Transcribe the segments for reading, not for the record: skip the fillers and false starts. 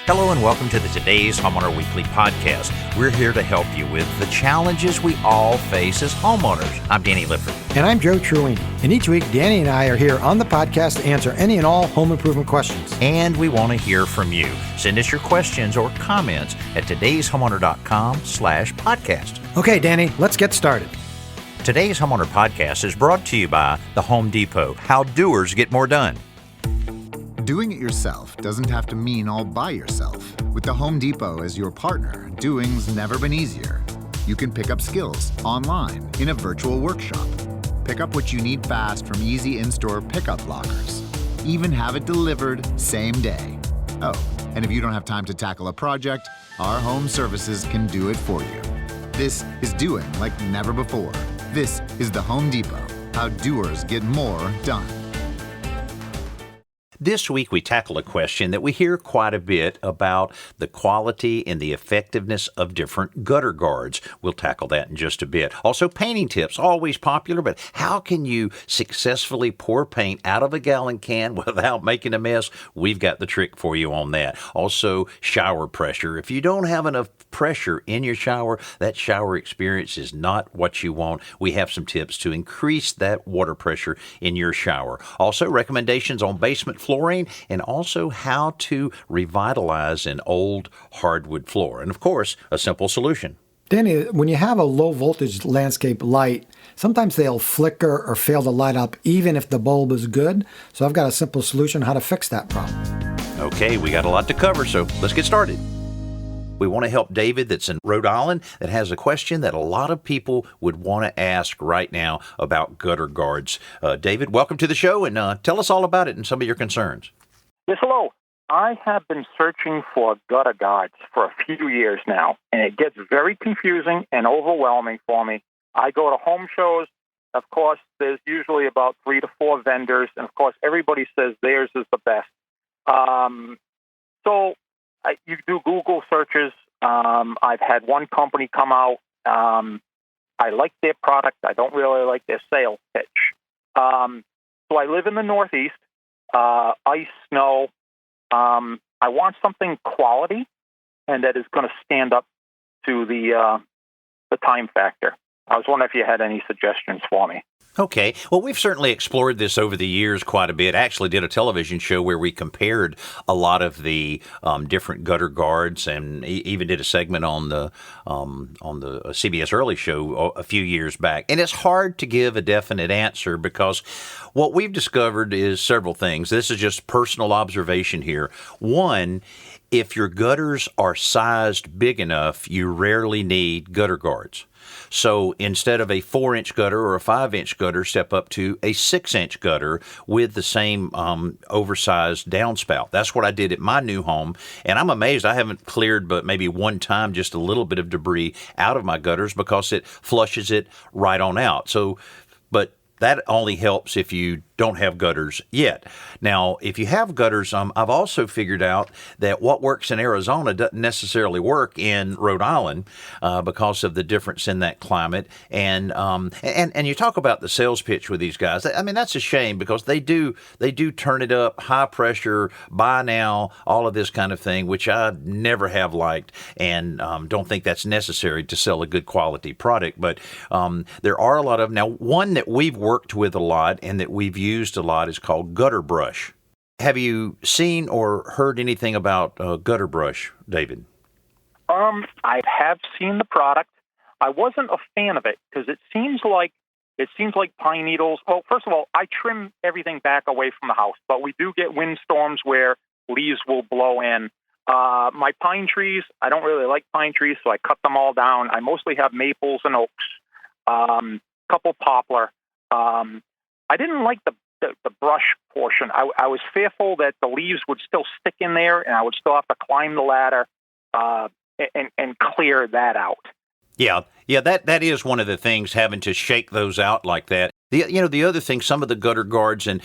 Hello and welcome to the Today's Homeowner Weekly Podcast. We're here to help you with the challenges we all face as homeowners. I'm Danny Lifford. And I'm Joe Truini. And each week, Danny and I are here on the podcast to answer any and all home improvement questions. And we want to hear from you. Send us your questions or comments at todayshomeowner.com/podcast. Okay, Danny, let's get started. Today's Homeowner Podcast is brought to you by the Home Depot. How doers get more done. Doing it yourself doesn't have to mean all by yourself. With the Home Depot as your partner, doing's never been easier. You can pick up skills online in a virtual workshop. Pick up what you need fast from easy in-store pickup lockers. Even have it delivered same day. Oh, and if you don't have time to tackle a project, our home services can do it for you. This is doing like never before. This is the Home Depot. How doers get more done. This week we tackle a question that we hear quite a bit about the quality and the effectiveness of different gutter guards. We'll tackle that in just a bit. Also, painting tips, always popular, but how can you successfully pour paint out of a gallon can without making a mess? We've got the trick for you on that. Also, shower pressure. If you don't have enough pressure in your shower, that shower experience is not what you want. We have some tips to increase that water pressure in your shower. Also, recommendations on basement flooring, and also how to revitalize an old hardwood floor. And of course, a simple solution. Danny, when you have a low voltage landscape light, sometimes they'll flicker or fail to light up even if the bulb is good. So I've got a simple solution how to fix that problem. Okay, we got a lot to cover, so let's get started. We want to help David that's in Rhode Island that has a question that a lot of people would want to ask right now about gutter guards. David, welcome to the show, and tell us all about it and some of your concerns. Yes, hello. I have been searching for gutter guards for a few years now, and it gets very confusing and overwhelming for me. I go to home shows. Of course, there's usually about 3 to 4 vendors, and of course, everybody says theirs is the best. You do Google searches. I've had one company come out. I like their product. I don't really like their sales pitch. So I live in the Northeast, ice, snow. I want something quality and that is going to stand up to the time factor. I was wondering if you had any suggestions for me. Okay. Well, we've certainly explored this over the years quite a bit. I actually did a television show where we compared a lot of the different gutter guards, and even did a segment on the CBS Early show a few years back. And it's hard to give a definite answer because what we've discovered is several things. This is just personal observation here. One, if your gutters are sized big enough, you rarely need gutter guards. So instead of a 4-inch gutter or a 5-inch gutter, step up to a 6-inch gutter with the same oversized downspout. That's what I did at my new home, and I'm amazed I haven't cleared but maybe one time just a little bit of debris out of my gutters because it flushes it right on out. So, but that only helps if you don't have gutters yet. Now, if you have gutters, I've also figured out that what works in Arizona doesn't necessarily work in Rhode Island because of the difference in that climate. And you talk about the sales pitch with these guys. I mean, that's a shame because they do turn it up, high pressure, buy now, all of this kind of thing, which I never have liked, and don't think that's necessary to sell a good quality product. But there are a lot of now. One that we've worked with a lot and that we've used a lot is called gutter brush. Have you seen or heard anything about gutter brush, David? I have seen the product. I wasn't a fan of it because it seems like pine needles. Well, first of all, I trim everything back away from the house, but we do get windstorms where leaves will blow in. My pine trees, I don't really like pine trees, so I cut them all down. I mostly have maples and oaks, couple poplar. I didn't like the brush portion. I was fearful that the leaves would still stick in there and I would still have to climb the ladder and clear that out. Yeah, that is one of the things, having to shake those out like that. The other thing, some of the gutter guards, and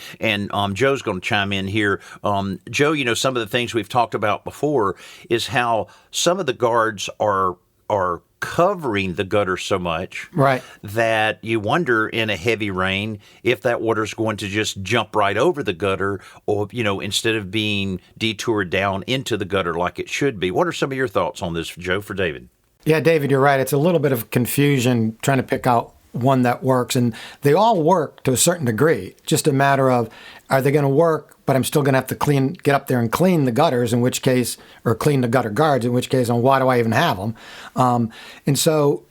Joe's going to chime in here. Joe, some of the things we've talked about before is how some of the guards are are covering the gutter so much Right. that you wonder in a heavy rain if that water's going to just jump right over the gutter, or, instead of being detoured down into the gutter like it should be. What are some of your thoughts on this, Joe, for David? Yeah, David, you're right. It's a little bit of confusion trying to pick out one that works, and they all work to a certain degree. Just a matter of, are they going to work, but I'm still going to have to get up there and clean the gutters, in which case, or clean the gutter guards, in which case, and why do I even have them? And so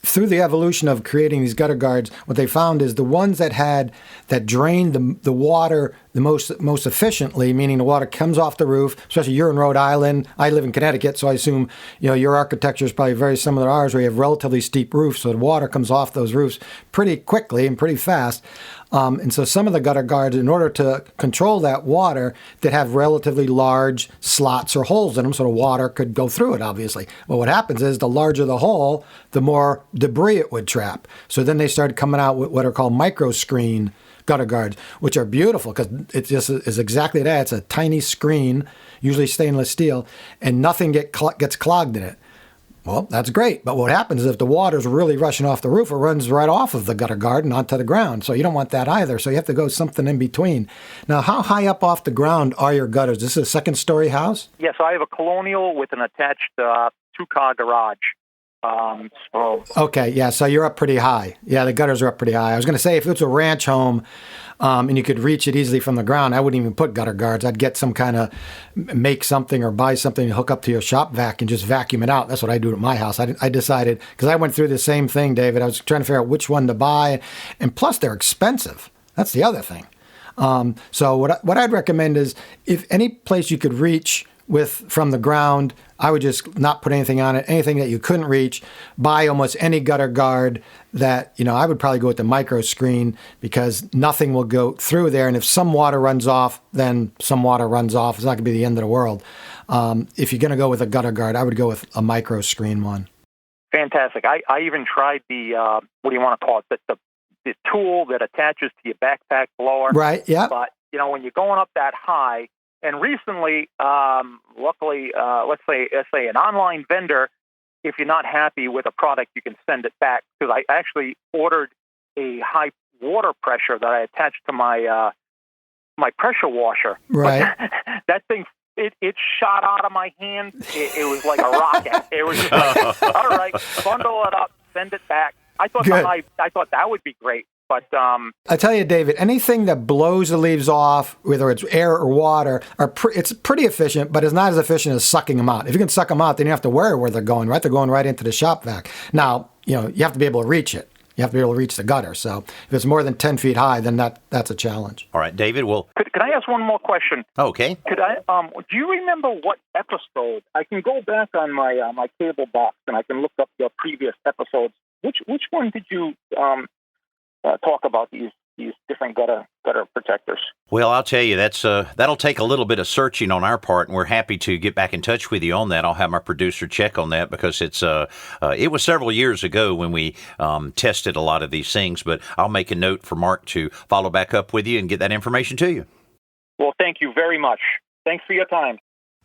through the evolution of creating these gutter guards, what they found is the ones that drained the water the most efficiently, meaning the water comes off the roof, especially you're in Rhode Island, I live in Connecticut, so I assume your architecture is probably very similar to ours, where you have relatively steep roofs, so the water comes off those roofs pretty quickly and pretty fast. And so some of the gutter guards, in order to control that water, that have relatively large slots or holes in them so the water could go through it, obviously. Well, what happens is the larger the hole, the more debris it would trap. So then they started coming out with what are called micro screen gutter guards, which are beautiful because it just is exactly that. It's a tiny screen, usually stainless steel, and nothing gets clogged in it. Well, that's great. But what happens is if the water's really rushing off the roof, it runs right off of the gutter guard and onto the ground. So you don't want that either. So you have to go something in between. Now, how high up off the ground are your gutters? This is a second-story house? Yes, I have a colonial with an attached two-car garage. Okay, yeah, so you're up pretty high. Yeah, the gutters are up pretty high. I was going to say, if it's a ranch home and you could reach it easily from the ground, I wouldn't even put gutter guards. I'd get some kind of, make something or buy something to hook up to your shop vac and just vacuum it out. That's what I do at my house. I decided, because I went through the same thing, David. I was trying to figure out which one to buy, and plus they're expensive. That's the other thing. So what I'd recommend is, if any place you could reach from the ground, I would just not put anything on it. Anything that you couldn't reach, buy almost any gutter guard that, I would probably go with the micro screen, because nothing will go through there. And if some water runs off, then some water runs off. It's not going to be the end of the world. If you're going to go with a gutter guard, I would go with a micro screen one. Fantastic. I even tried the, what do you want to call it, the tool that attaches to your backpack blower. Right, yeah. But, when you're going up that high, and recently, luckily, let's say an online vendor, if you're not happy with a product, you can send it back. Because I actually ordered a high water pressure that I attached to my my pressure washer. Right. But that thing, it shot out of my hand. It was like a rocket. It was just like, all right, bundle it up, send it back. I thought that would be great. But I tell you, David, anything that blows the leaves off, whether it's air or water, it's pretty efficient, but it's not as efficient as sucking them out. If you can suck them out, then you have to worry where they're going, right? They're going right into the shop vac. Now, you have to be able to reach it. You have to be able to reach the gutter. So if it's more than 10 feet high, then that's a challenge. All right, David, well... Could I ask one more question? Okay. Could I? Do you remember what episode? I can go back on my my cable box and I can look up your previous episodes. Which one did you talk about these different gutter protectors? Well, I'll tell you, that'll take a little bit of searching on our part, and we're happy to get back in touch with you on that. I'll have my producer check on that, because it was several years ago when we tested a lot of these things, but I'll make a note for Mark to follow back up with you and get that information to you. Well, thank you very much. Thanks for your time.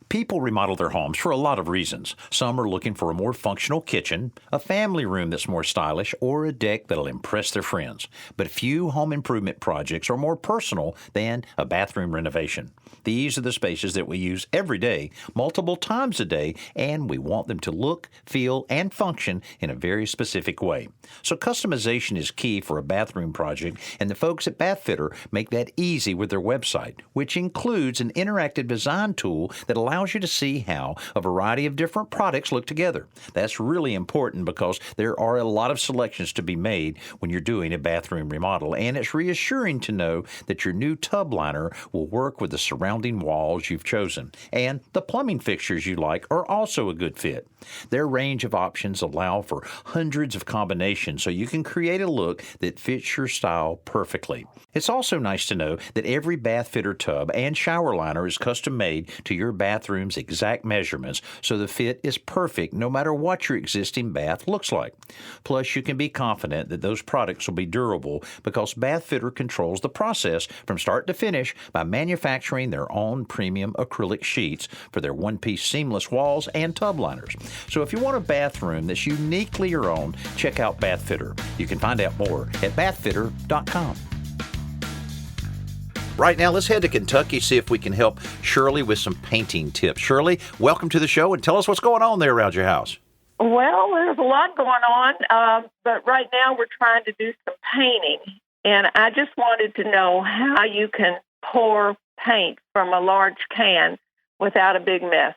People remodel their homes for a lot of reasons. Some are looking for a more functional kitchen, a family room that's more stylish, or a deck that'll impress their friends. But few home improvement projects are more personal than a bathroom renovation. These are the spaces that we use every day, multiple times a day, and we want them to look, feel, and function in a very specific way. So customization is key for a bathroom project, and the folks at Bathfitter make that easy with their website, which includes an interactive design tool that allows you to see how a variety of different products look together. That's really important, because there are a lot of selections to be made when you're doing a bathroom remodel, and it's reassuring to know that your new tub liner will work with the surrounding walls you've chosen, and the plumbing fixtures you like are also a good fit. Their range of options allow for hundreds of combinations, so you can create a look that fits your style perfectly. It's also nice to know that every Bathfitter tub and shower liner is custom made to your bathroom bathroom's exact measurements so the fit is perfect no matter what your existing bath looks like. Plus, you can be confident that those products will be durable because Bath Fitter controls the process from start to finish by manufacturing their own premium acrylic sheets for their one-piece seamless walls and tub liners. So if you want a bathroom that's uniquely your own, check out Bath Fitter. You can find out more at bathfitter.com. Right now, let's head to Kentucky, see if we can help Shirley with some painting tips. Shirley, welcome to the show, and tell us what's going on there around your house. Well, there's a lot going on, but right now we're trying to do some painting, and I just wanted to know how you can pour paint from a large can without a big mess.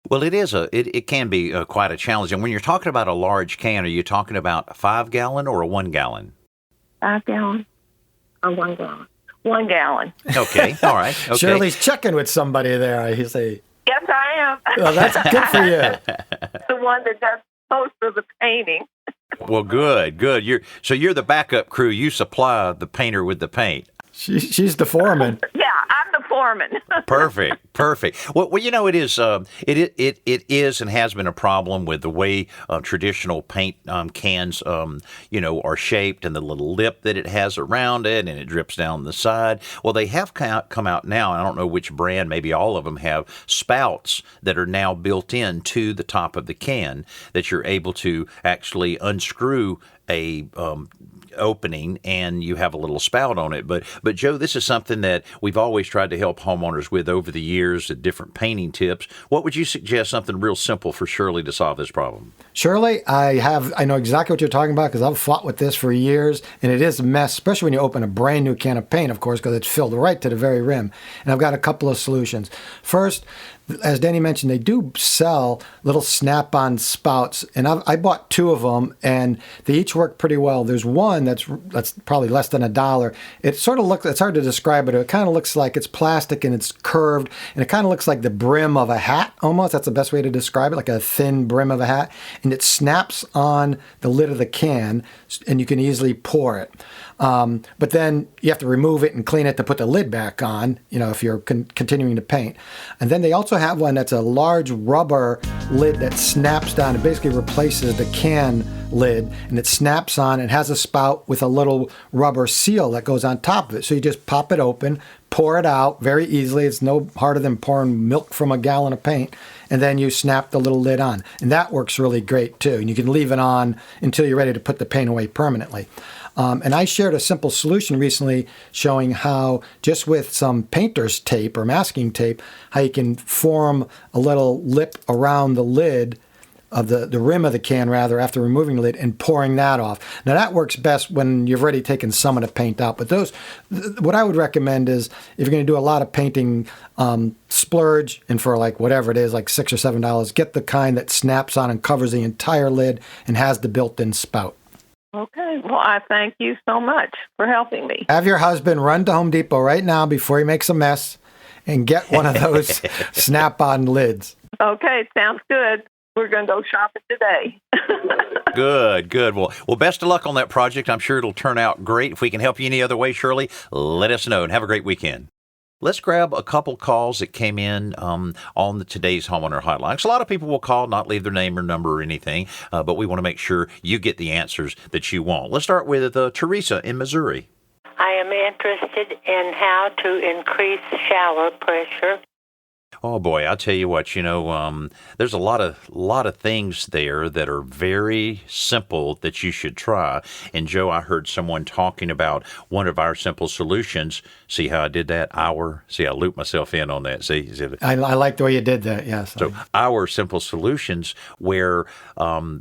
Well, it can be quite a challenge. And when you're talking about a large can, are you talking about a 5-gallon or a 1-gallon? 5 gallon or 1 gallon? 1 gallon. Okay, all right. Okay. Shirley's checking with somebody there, I say. Yes, I am. Well, that's good for you. The one that does most of the painting. Well, good. You're the backup crew. You supply the painter with the paint. She's the foreman. Yeah, I'm the foreman. Perfect. Well, it is and has been a problem with the way traditional paint cans, are shaped and the little lip that it has around it, and it drips down the side. Well, they have come out now, and I don't know which brand, maybe all of them have spouts that are now built in to the top of the can that you're able to actually unscrew a opening and you have a little spout on it. But Joe, this is something that we've always tried to help homeowners with over the years, at different painting tips. What would you suggest, something real simple for Shirley to solve this problem? Shirley, I know exactly what you're talking about because I've fought with this for years, and it is a mess, especially when you open a brand new can of paint, of course, because it's filled right to the very rim. And I've got a couple of solutions. First, as Danny mentioned, they do sell little snap-on spouts, and I bought 2 of them, and they each work pretty well. There's one that's probably less than $1. It sort of looks, it's hard to describe it. It kind of looks like it's plastic and it's curved, and it kind of looks like the brim of a hat almost. That's the best way to describe it, like a thin brim of a hat, and it snaps on the lid of the can, and you can easily pour it. But then you have to remove it and clean it to put the lid back on, if you're continuing to paint. And then they also have one that's a large rubber lid that snaps down. It basically replaces the can lid, and it snaps on. It has a spout with a little rubber seal that goes on top of it. So you just pop it open, pour it out very easily. It's no harder than pouring milk from a gallon of paint. And then you snap the little lid on. And that works really great too. And you can leave it on until you're ready to put the paint away permanently. And I shared a simple solution recently showing how just with some painter's tape or masking tape, how you can form a little lip around the lid of the rim of the can, rather, after removing the lid and pouring that off. Now, that works best when you've already taken some of the paint out. But what I would recommend is if you're going to do a lot of painting, splurge, and for like whatever it is, like $6 or $7, get the kind that snaps on and covers the entire lid and has the built-in spout. Okay. Well, I thank you so much for helping me. Have your husband run to Home Depot right now before he makes a mess and get one of those snap-on lids. Okay. Sounds good. We're going to go shopping today. Good. Well, best of luck on that project. I'm sure it'll turn out great. If we can help you any other way, Shirley, let us know, and have a great weekend. Let's grab a couple calls that came in on today's homeowner hotline. So a lot of people will call, not leave their name or number or anything, but we want to make sure you get the answers that you want. Let's start with Teresa in Missouri. I am interested in how to increase shower pressure. Oh boy, I'll tell you what, there's a lot of things there that are very simple that you should try. And Joe, I heard someone talking about one of our simple solutions. See how I did that? See, I looped myself in on that. See? I like the way you did that, yes. So our simple solutions where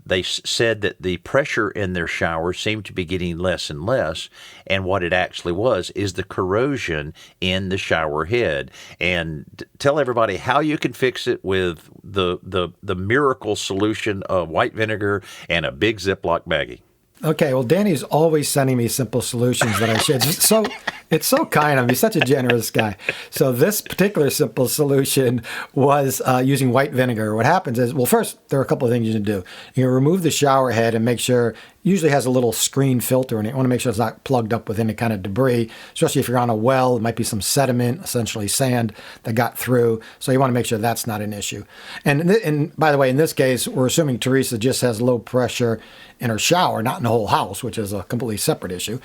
they said that the pressure in their shower seemed to be getting less and less. And what it actually was is the corrosion in the shower head. And tell everybody how you can fix it with the miracle solution of white vinegar and a big Ziploc baggie. Okay, well, Danny's always sending me simple solutions that I should. So it's so kind of him. He's such a generous guy. So this particular simple solution was using white vinegar. What happens is, well, first, there are a couple of things you can do. You can remove the shower head and make sure usually has a little screen filter in it. You want to make sure it's not plugged up with any kind of debris, especially if you're on a well. It might be some sediment, essentially sand, that got through. So you want to make sure that's not an issue. And by the way, in this case, we're assuming Teresa just has low pressure in her shower, not in the whole house, which is a completely separate issue.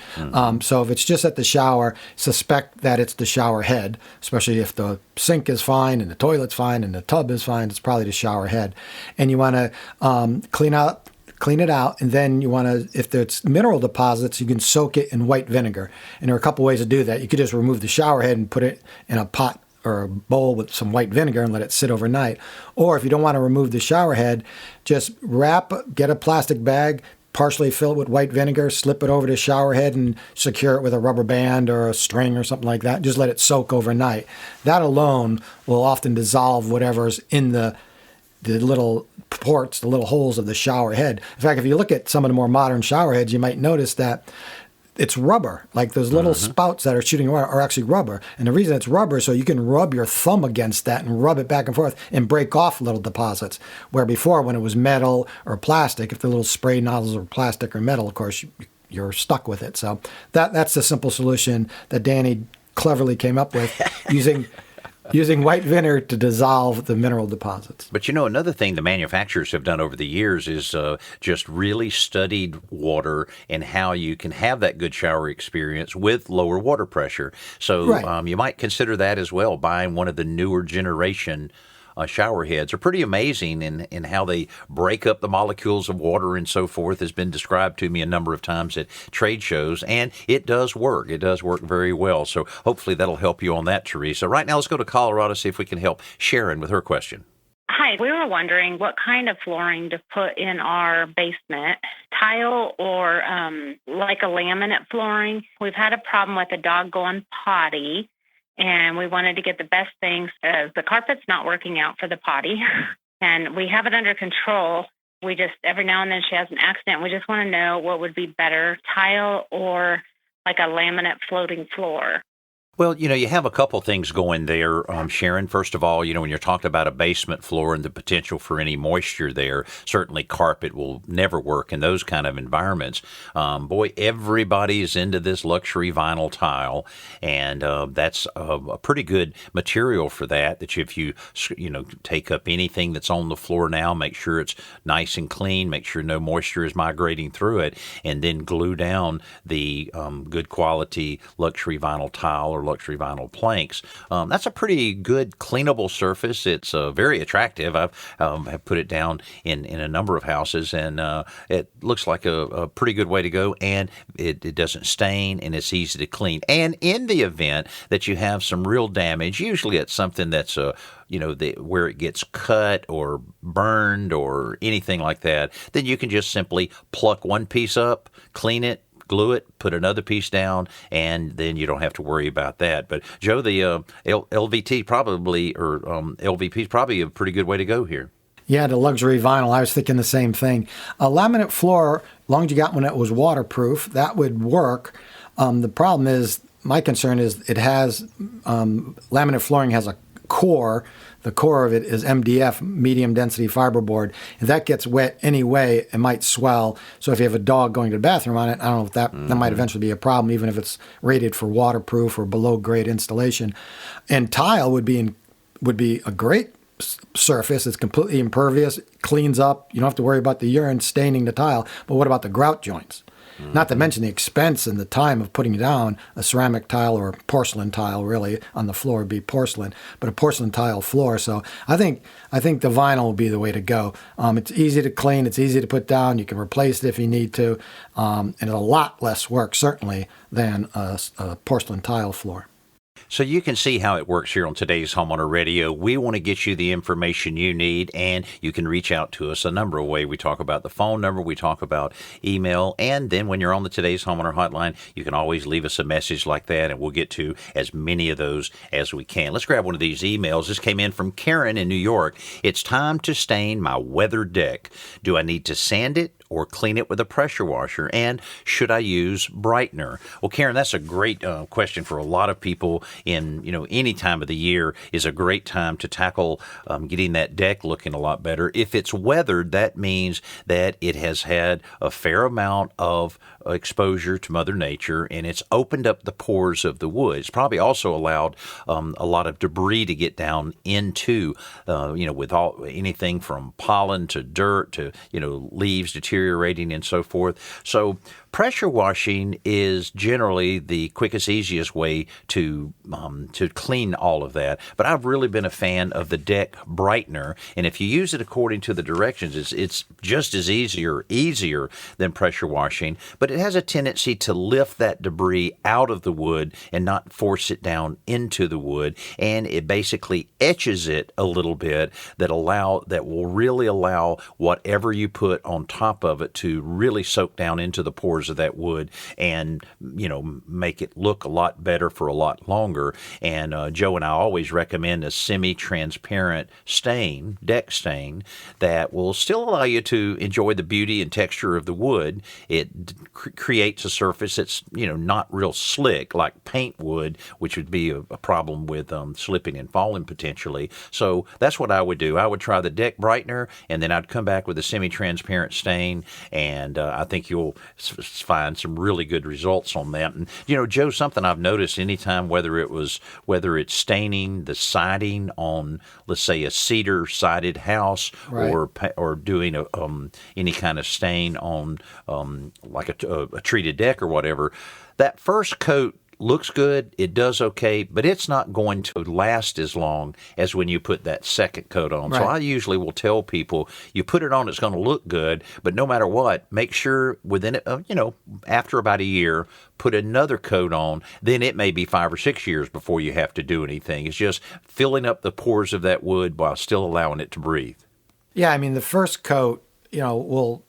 So if it's just at the shower, suspect that it's the shower head, especially if the sink is fine and the toilet's fine and the tub is fine. It's probably the shower head. And you want to clean it out, and then you want to, if there's mineral deposits, you can soak it in white vinegar. And there are a couple ways to do that. You could just remove the shower head and put it in a pot or a bowl with some white vinegar and let it sit overnight. Or if you don't want to remove the shower head, just get a plastic bag, partially fill it with white vinegar, slip it over the shower head and secure it with a rubber band or a string or something like that. Just let it soak overnight. That alone will often dissolve whatever's in the little ports, the little holes of the shower head. In fact, if you look at some of the more modern shower heads, you might notice that it's rubber. Like those little spouts that are shooting water are actually rubber. And the reason it's rubber is so you can rub your thumb against that and rub it back and forth and break off little deposits. Where before, when it was metal or plastic, if the little spray nozzles were plastic or metal, of course, you're stuck with it. So that's the simple solution that Danny cleverly came up with using white vinegar to dissolve the mineral deposits. But another thing the manufacturers have done over the years is just really studied water and how you can have that good shower experience with lower water pressure. So Right. You might consider that as well, buying one of the newer generation shower heads. Are pretty amazing in how they break up the molecules of water and so forth. Has been described to me a number of times at trade shows, and it does work. It does work very well. So hopefully that'll help you on that, Teresa. Right now, let's go to Colorado, see if we can help Sharon with her question. Hi, we were wondering what kind of flooring to put in our basement, tile or like a laminate flooring. We've had a problem with a dog going potty, and we wanted to get the best things as the carpet's not working out for the potty, and we have it under control. We just, every now and then she has an accident. We just want to know what would be better, tile or like a laminate floating floor. Well, you have a couple things going there, Sharon. First of all, when you're talking about a basement floor and the potential for any moisture there, certainly carpet will never work in those kind of environments. Boy, everybody is into this luxury vinyl tile, and that's a pretty good material for that. That if you take up anything that's on the floor now, make sure it's nice and clean, make sure no moisture is migrating through it, and then glue down the good quality luxury vinyl tile or luxury vinyl planks. That's a pretty good cleanable surface. It's very attractive. I've put it down in a number of houses, and it looks like a pretty good way to go, and it doesn't stain, and it's easy to clean. And in the event that you have some real damage, usually it's something that's where it gets cut or burned or anything like that, then you can just simply pluck one piece up, clean it, glue it, put another piece down, and then you don't have to worry about that. But Joe, the LVT LVP is probably a pretty good way to go here. Yeah, the luxury vinyl. I was thinking the same thing. A laminate floor, as long as you got one that was waterproof, that would work. The problem is, my concern is it has, laminate flooring has a core. The core of it is MDF, medium density fiberboard. If that gets wet anyway, it might swell. So if you have a dog going to the bathroom on it, I don't know if that might eventually be a problem, even if it's rated for waterproof or below grade installation. And tile would be a great surface. It's completely impervious, cleans up. You don't have to worry about the urine staining the tile. But what about the grout joints? Not to mention the expense and the time of putting down a ceramic tile or porcelain tile. Really, on the floor would be porcelain, but a porcelain tile floor. So I think the vinyl will be the way to go. It's easy to clean. It's easy to put down. You can replace it if you need to, and it's a lot less work certainly than a porcelain tile floor. So you can see how it works here on today's Homeowner Radio. We want to get you the information you need, and you can reach out to us a number of ways. We talk about the phone number, we talk about email, and then when you're on the Today's Homeowner Hotline, you can always leave us a message like that, and we'll get to as many of those as we can. Let's grab one of these emails. This came in from Karen in New York. It's time to stain my weathered deck. Do I need to sand it or clean it with a pressure washer? And should I use Brightener? Well, Karen, that's a great question for a lot of people. In any time of the year is a great time to tackle getting that deck looking a lot better. If it's weathered, that means that it has had a fair amount of exposure to Mother Nature, and it's opened up the pores of the wood. It's probably also allowed a lot of debris to get down into, with anything from pollen to dirt to, leaves deteriorating and so forth. So pressure washing is generally the quickest, easiest way to clean all of that. But I've really been a fan of the deck Brightener, and if you use it according to the directions, it's just as easier than pressure washing. But it has a tendency to lift that debris out of the wood and not force it down into the wood, and it basically etches it a little bit that will really allow whatever you put on top of it to really soak down into the pores of that wood and make it look a lot better for a lot longer. And Joe and I always recommend a semi-transparent deck stain that will still allow you to enjoy the beauty and texture of the wood. It creates a surface that's not real slick like paint would, which would be a problem with slipping and falling potentially. So that's what I would do. I would try the deck Brightener, and then I'd come back with a semi-transparent stain, and I think you'll find some really good results on that. And Joe, something I've noticed anytime, whether it's staining the siding on, let's say, a cedar sided house, right, or doing any kind of stain on like a treated deck or whatever, that first coat looks good, it does okay, but it's not going to last as long as when you put that second coat on. Right. So I usually will tell people, you put it on, it's going to look good, but no matter what, make sure within it, after about a year, put another coat on. Then it may be 5 or 6 years before you have to do anything. It's just filling up the pores of that wood while still allowing it to breathe. Yeah, I mean, the first coat, we'll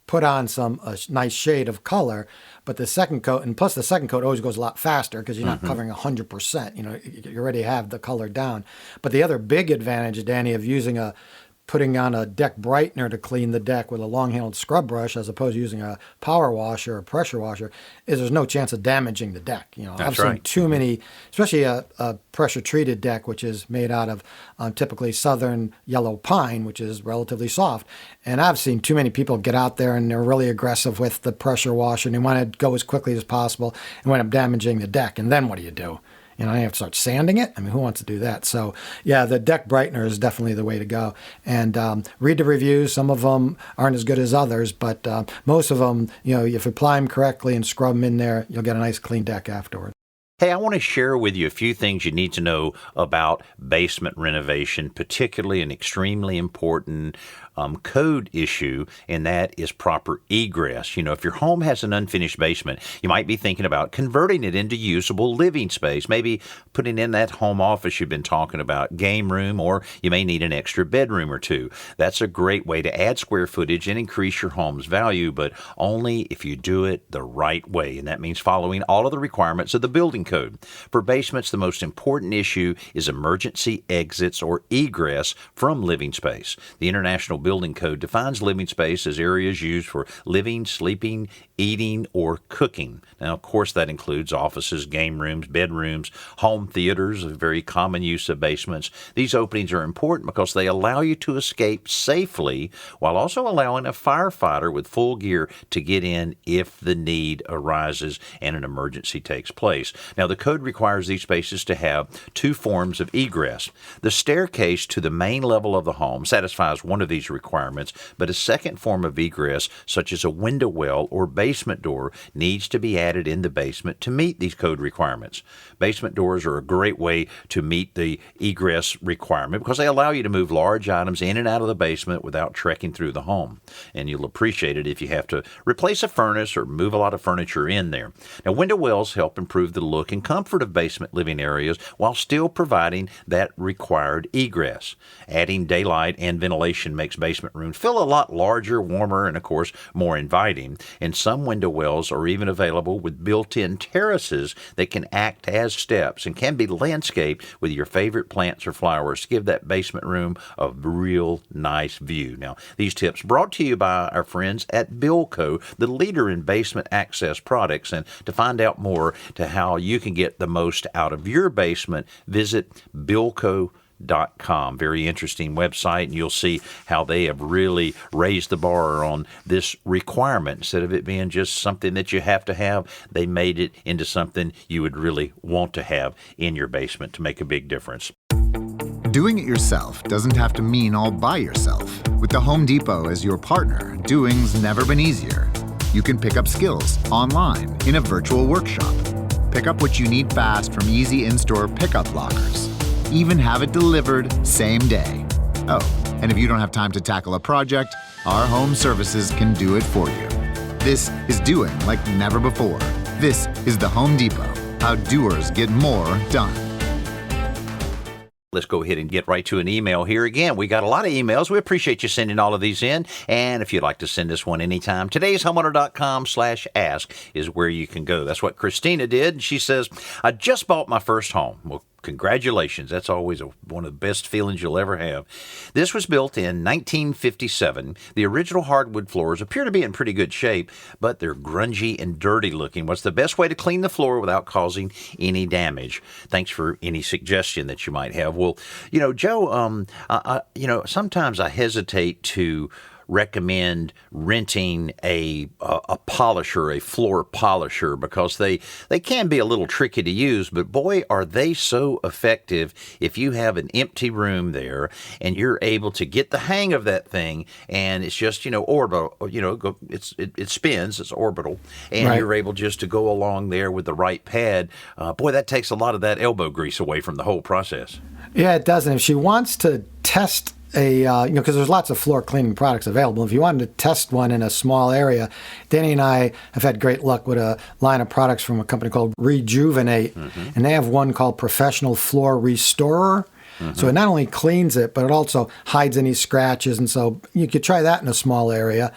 put on a nice shade of color, but the second coat, and plus the second coat always goes a lot faster because you're not covering 100%. You already have the color down. But the other big advantage, Danny, of putting on a deck Brightener to clean the deck with a long-handled scrub brush as opposed to using a power washer or pressure washer is there's no chance of damaging the deck. I've seen too many, especially a pressure-treated deck, which is made out of typically southern yellow pine, which is relatively soft. And I've seen too many people get out there and they're really aggressive with the pressure washer and they want to go as quickly as possible and wind up damaging the deck. And then what do? You have to start sanding it. I mean, who wants to do that? So, yeah, the deck Brightener is definitely the way to go. And read the reviews. Some of them aren't as good as others, but most of them, if you apply them correctly and scrub them in there, you'll get a nice clean deck afterwards. Hey, I want to share with you a few things you need to know about basement renovation, particularly an extremely important code issue, and that is proper egress. If your home has an unfinished basement, you might be thinking about converting it into usable living space, maybe putting in that home office you've been talking about, game room, or you may need an extra bedroom or two. That's a great way to add square footage and increase your home's value, but only if you do it the right way, and that means following all of the requirements of the building code. For basements, the most important issue is emergency exits or egress from living space. The International Building Code defines living space as areas used for living, sleeping, eating, or cooking. Now, of course, that includes offices, game rooms, bedrooms, home theaters, a very common use of basements. These openings are important because they allow you to escape safely while also allowing a firefighter with full gear to get in if the need arises and an emergency takes place. Now, the code requires these spaces to have two forms of egress. The staircase to the main level of the home satisfies one of these requirements, but a second form of egress, such as a window well or basement door, needs to be added in the basement to meet these code requirements. Basement doors are a great way to meet the egress requirement because they allow you to move large items in and out of the basement without trekking through the home. And you'll appreciate it if you have to replace a furnace or move a lot of furniture in there. Now, window wells help improve the look look and comfort of basement living areas while still providing that required egress. Adding daylight and ventilation makes basement rooms feel a lot larger, warmer, and of course more inviting. And some window wells are even available with built-in terraces that can act as steps and can be landscaped with your favorite plants or flowers to give that basement room a real nice view. Now, these tips brought to you by our friends at Bilco, the leader in basement access products. And to find out more to how you can get the most out of your basement, visit Bilco.com. Very interesting website, and you'll see how they have really raised the bar on this requirement. Instead of it being just something that you have to have, they made it into something you would really want to have in your basement to make a big difference. Doing it yourself doesn't have to mean all by yourself. With the Home Depot as your partner, doing's never been easier. You can pick up skills online in a virtual workshop. Pick up what you need fast from easy in-store pickup lockers. Even have it delivered same day. Oh, and if you don't have time to tackle a project, our home services can do it for you. This is doing like never before. This is the Home Depot. How doers get more done. Let's go ahead and get right to an email here. Again, we got a lot of emails. We appreciate you sending all of these in. And if you'd like to send us one anytime, today's homeowner.com/ask is where you can go. That's what Christina did. She says, I just bought my first home. Well, congratulations. That's always one of the best feelings you'll ever have. This was built in 1957. The original hardwood floors appear to be in pretty good shape, but they're grungy and dirty looking. What's the best way to clean the floor without causing any damage? Thanks for any suggestion that you might have. Well, Joe, sometimes I hesitate to recommend renting a polisher, a floor polisher, because they can be a little tricky to use, but boy, are they so effective if you have an empty room there and you're able to get the hang of that thing, and it's just, orbital, it spins, it's orbital, and right. You're able just to go along there with the right pad. Boy, that takes a lot of that elbow grease away from the whole process. Yeah, it does. And if she wants to test because there's lots of floor cleaning products available. If you wanted to test one in a small area, Danny and I have had great luck with a line of products from a company called Rejuvenate, and they have one called Professional Floor Restorer. So it not only cleans it, but it also hides any scratches, and so you could try that in a small area.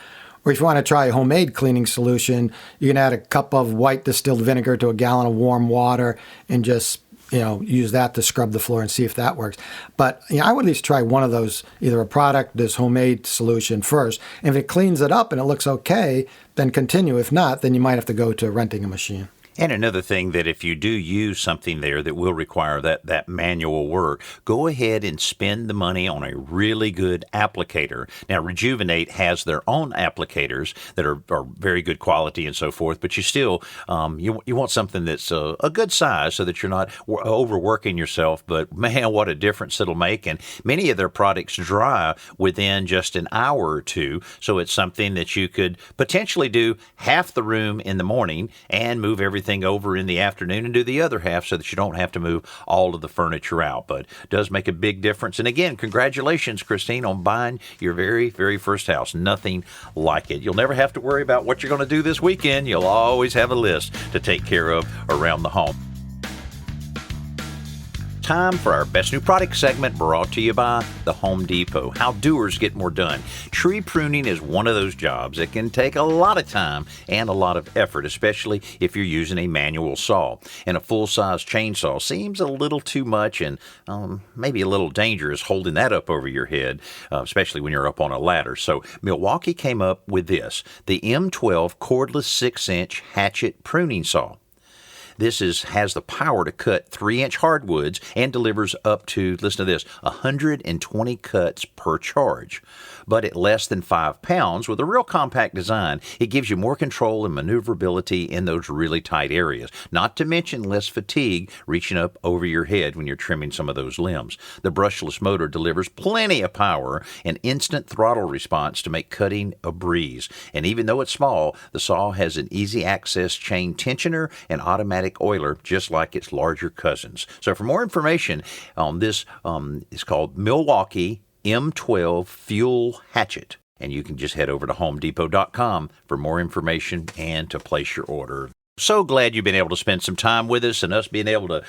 Or if you want to try a homemade cleaning solution, you can add a cup of white distilled vinegar to a gallon of warm water and just use that to scrub the floor and see if that works. But I would at least try one of those, either a product, this homemade solution first. And if it cleans it up and it looks okay, then continue. If not, then you might have to go to renting a machine. And another thing, that if you do use something there that will require that manual work, go ahead and spend the money on a really good applicator. Now, Rejuvenate has their own applicators that are very good quality and so forth, but you still, you want something that's a good size so that you're not overworking yourself. But man, what a difference it'll make. And many of their products dry within just an hour or two. So it's something that you could potentially do half the room in the morning and move everything over in the afternoon and do the other half so that you don't have to move all of the furniture out. But it does make a big difference. And again, congratulations, Christine, on buying your very, very first house. Nothing like it. You'll never have to worry about what you're going to do this weekend. You'll always have a list to take care of around the home. Time for our Best New Product segment, brought to you by the Home Depot. How doers get more done. Tree pruning is one of those jobs that can take a lot of time and a lot of effort, especially if you're using a manual saw. And a full-size chainsaw seems a little too much and maybe a little dangerous holding that up over your head, especially when you're up on a ladder. So Milwaukee came up with this, the M12 cordless 6-inch hatchet pruning saw. This has the power to cut 3-inch hardwoods and delivers up to, listen to this, 120 cuts per charge. But at less than 5 pounds, with a real compact design, it gives you more control and maneuverability in those really tight areas. Not to mention less fatigue reaching up over your head when you're trimming some of those limbs. The brushless motor delivers plenty of power and instant throttle response to make cutting a breeze. And even though it's small, the saw has an easy access chain tensioner and automatic oiler, just like its larger cousins. So for more information on this, it's called Milwaukee M12 Fuel Hatchet. And you can just head over to HomeDepot.com for more information and to place your order. So glad you've been able to spend some time with us and us being able to,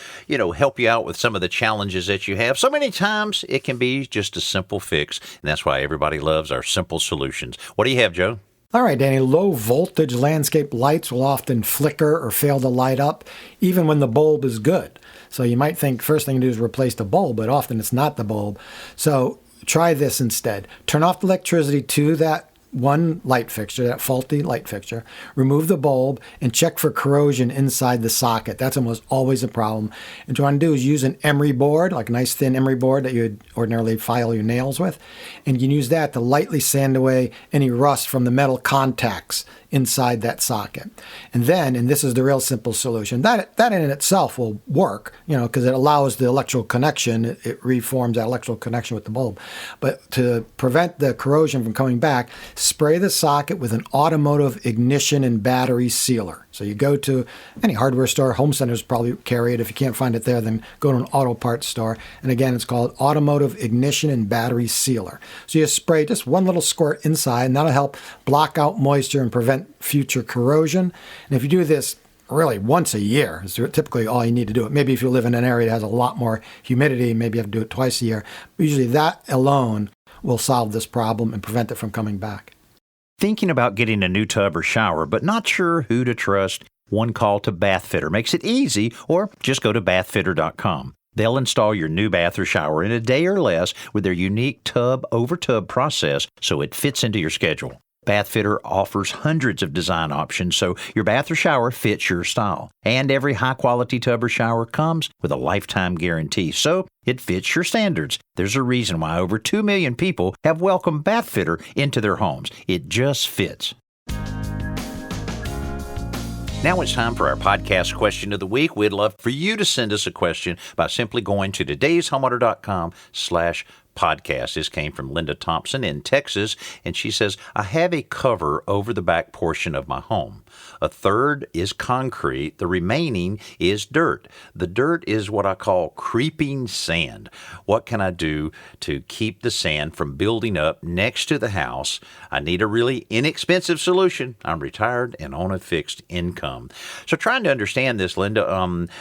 help you out with some of the challenges that you have. So many times it can be just a simple fix, and that's why everybody loves our simple solutions. What do you have, Joe? All right, Danny, low voltage landscape lights will often flicker or fail to light up even when the bulb is good. So you might think first thing to do is replace the bulb, but often it's not the bulb. So try this instead. Turn off the electricity to that one light fixture, that faulty light fixture, remove the bulb, and check for corrosion inside the socket. That's almost always a problem. And what you want to do is use an emery board, like a nice thin emery board that you would ordinarily file your nails with, and you can use that to lightly sand away any rust from the metal contacts inside that socket. And then, and this is the real simple solution, that in itself will work, because it allows the electrical connection, it reforms that electrical connection with the bulb. But to prevent the corrosion from coming back, spray the socket with an automotive ignition and battery sealer. So you go to any hardware store, home centers probably carry it. If you can't find it there, then go to an auto parts store. And again, it's called automotive ignition and battery sealer. So you spray just one little squirt inside, and that'll help block out moisture and prevent future corrosion. And if you do this really once a year, is typically all you need to do it. Maybe if you live in an area that has a lot more humidity, maybe you have to do it twice a year. But usually that alone will solve this problem and prevent it from coming back. Thinking about getting a new tub or shower, but not sure who to trust? One call to Bathfitter makes it easy, or just go to bathfitter.com. They'll install your new bath or shower in a day or less with their unique tub-over-tub process, so it fits into your schedule. Bathfitter offers hundreds of design options, so your bath or shower fits your style. And every high-quality tub or shower comes with a lifetime guarantee, so it fits your standards. There's a reason why over 2 million people have welcomed Bathfitter into their homes. It just fits. Now it's time for our podcast question of the week. We'd love for you to send us a question by simply going to todayshomeowner.com/podcast. This came from Linda Thompson in Texas, and she says, I have a cover over the back portion of my home. A third is concrete. The remaining is dirt. The dirt is what I call creeping sand. What can I do to keep the sand from building up next to the house? I need a really inexpensive solution. I'm retired and on a fixed income. So trying to understand this, Linda,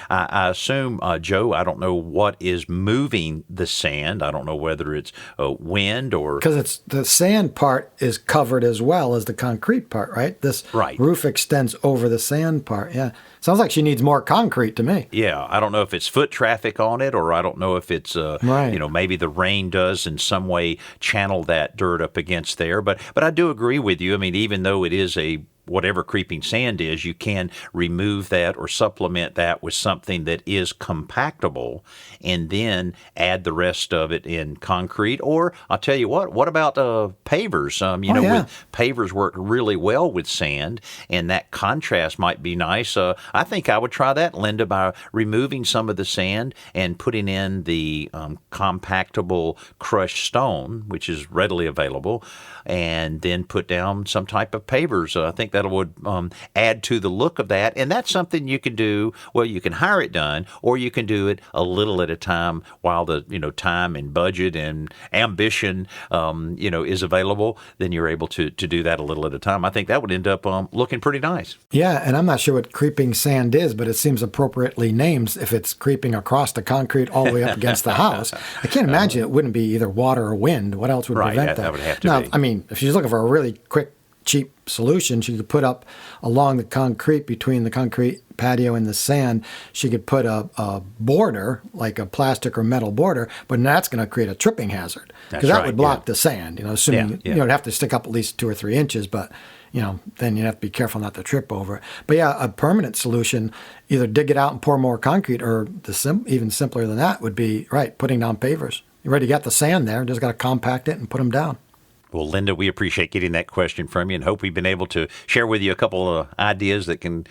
I assume, Joe, I don't know what is moving the sand. I don't know whether it's wind or... Because it's the sand part is covered as well as the concrete part, right? This roof extends over the sand part. Yeah. Sounds like she needs more concrete to me. Yeah. I don't know if it's foot traffic on it, or I don't know if it's, maybe the rain does in some way channel that dirt up against there. But I do agree with you. I mean, even though it is whatever creeping sand is, you can remove that or supplement that with something that is compactable and then add the rest of it in concrete. Or I'll tell you what about pavers? With pavers work really well with sand, and that contrast might be nice. I think I would try that, Linda, by removing some of the sand and putting in the compactable crushed stone, which is readily available, and then put down some type of pavers. I think that would add to the look of that. And that's something you can do. Well, you can hire it done, or you can do it a little at a time while the time and budget and ambition is available. Then you're able to do that a little at a time. I think that would end up looking pretty nice. Yeah, and I'm not sure what creeping sand is, but it seems appropriately named if it's creeping across the concrete all the way up against the house. I can't imagine it wouldn't be either water or wind. What else would prevent that? That would have to now, be. I mean, if she's looking for a really quick, cheap solution, she could put up along the concrete, between the concrete patio and the sand, she could put a border, like a plastic or metal border, but that's going to create a tripping hazard, because that would block the sand, assuming you'd have to stick up at least 2 or 3 inches, but then you'd have to be careful not to trip over it. But yeah, a permanent solution, either dig it out and pour more concrete, or even simpler than that would be, putting down pavers. You already got the sand there, just got to compact it and put them down. Well, Linda, we appreciate getting that question from you, and hope we've been able to share with you a couple of ideas that can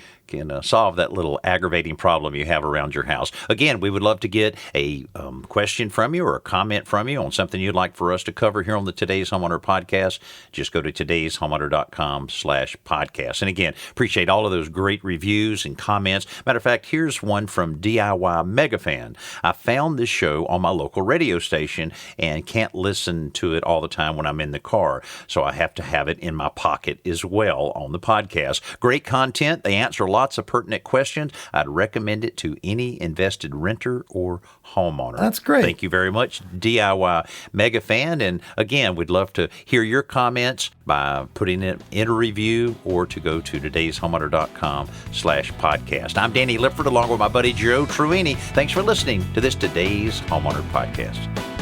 solve that little aggravating problem you have around your house. Again, we would love to get a question from you or a comment from you on something you'd like for us to cover here on the Today's Homeowner podcast. Just go to todayshomeowner.com/podcast. And again, appreciate all of those great reviews and comments. Matter of fact, here's one from DIY Megafan. I found this show on my local radio station and can't listen to it all the time when I'm in the car, so I have to have it in my pocket as well on the podcast. Great content. They answer a lots of pertinent questions. I'd recommend it to any invested renter or homeowner. That's great. Thank you very much, DIY Mega Fan. And again, we'd love to hear your comments by putting it in a review or to go to todayshomeowner.com/podcast. I'm Danny Lipford along with my buddy Joe Truini. Thanks for listening to this Today's Homeowner Podcast.